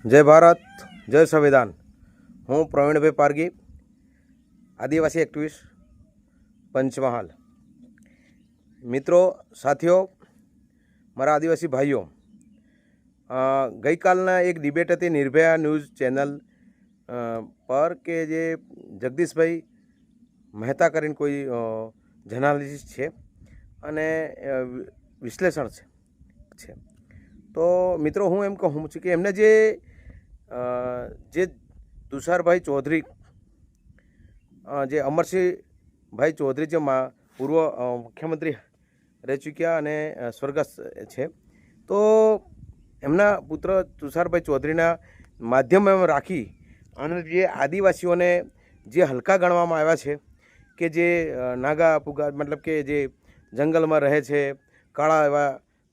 जय भारत, जय संविधान। हूँ प्रवीणभाई पारगी, आदिवासी एक्टिविस्ट पंचमहाल। मित्रों, साथियों, मारा आदिवासी भाईओ, गई कालना एक डिबेट थी निर्भया न्यूज़ चैनल पर के जे जगदीश भाई मेहता करीने कोई जर्नालिस्ट है अने विश्लेषण छे। तो मित्रों, हूँ एम कहूँ छूँ कि एमने जे तुषारभाई चौधरी, जे अमरसिंह भाई चौधरी जो पूर्व मुख्यमंत्री रही चूक्या अने स्वर्गस्थ है, तो एमना पुत्र तुषारभाई चौधरीना माध्यम राखी अने जे आदिवासीओने जे हल्का गणवामां आव्या छे के जे नागा पुगा मतलब के जे जंगल में रहे छे, काळा एवा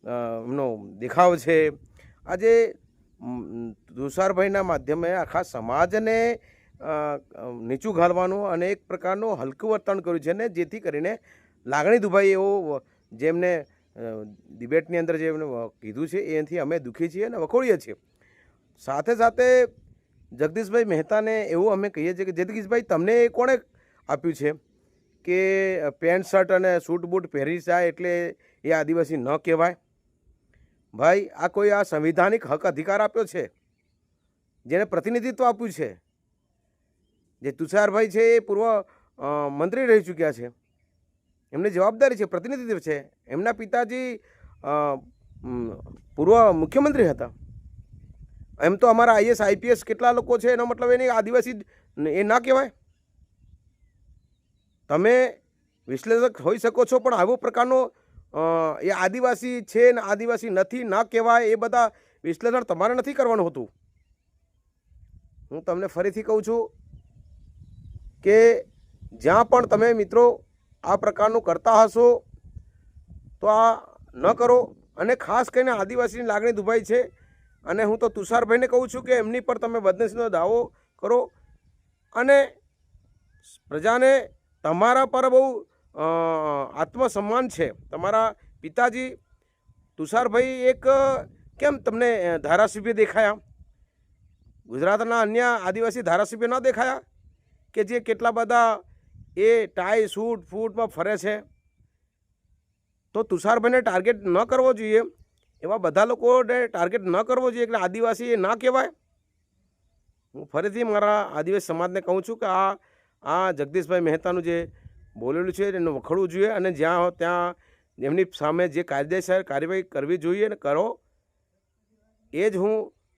एमनो देखाव छे, आजे तुषारभाईना माध्यमे आखा समाजने नीचू घालवानुं अने एक प्रकारनुं हलकું વર્તન કર્યું છે ને જેથી કરીને લાગણી દુભાઈ એવો જેમને ડિબેટની અંદર જે કીધું છે એનાથી અમે દુઃખી છીએ અને વખોડીએ છીએ। સાથે સાથે જગદીશભાઈ મહેતાને એવું અમે કહીએ છીએ કે જગદીશભાઈ, તમને કોણે આપ્યું છે કે પેન્ટ શર્ટ અને સૂટ બૂટ પહેરી જાય એટલે એ આદિવાસી ન કહેવાય? ભાઈ, આ કોઈ આ સંવિધાનિક હક અધિકાર આપ્યો છે, જેને પ્રતિનિધિત્વ આપ્યું છે? જે તુષારભાઈ છે એ પૂર્વ મંત્રી રહી ચૂક્યા છે, એમની જવાબદારી છે, પ્રતિનિધિત્વ છે। એમના પિતાજી પૂર્વ મુખ્યમંત્રી હતા। એમ તો અમારા આઈએસ આઈપીએસ કેટલા લોકો છે, એનો મતલબ એને આદિવાસી એ ના કહેવાય? તમે વિશ્લેષક હોઈ શકો છો, પણ આવો પ્રકારનો એ આદિવાસી છે ને આદિવાસી નથી ના કહેવાય એ બધા વિશ્લેષણ તમારે નથી કરવાનું હોતું। હું તમને ફરીથી કહું છું કે જ્યાં પણ તમે મિત્રો આ પ્રકારનું કરતા હશો તો આ ન કરો। અને ખાસ કરીને આદિવાસીની લાગણી દુભાઈ છે, અને હું તો તુષારભાઈને કહું છું કે એમની પર તમે બદનસીબનો દાવો કરો અને પ્રજાને તમારા પર બહુ આત્મસન્માન છે। તમારા પિતાજી તુષારભાઈ એક કેમ તમને ધારાસભ્ય દેખાયા? ગુજરાતના અન્ય આદિવાસી ધારાસભ્ય ન દેખાયા કે જે કેટલા બધા એ ટાઈ સૂટ ફૂટમાં ફરે છે? તો તુષારભાઈને ટાર્ગેટ ન કરવો જોઈએ, એવા બધા લોકોને ટાર્ગેટ ન કરવો જોઈએ, એટલે આદિવાસી એ ના કહેવાય। હું ફરીથી મારા આદિવાસી સમાજને કહું છું કે આ જગદીશભાઈ મહેતાનું જે બોલેલું છે એને વખોડવું જોઈએ, અને જ્યાં ત્યાં એમની સામે જે કાયદેસર કાર્યવાહી કરવી જોઈએ ને કરો। એ જ હું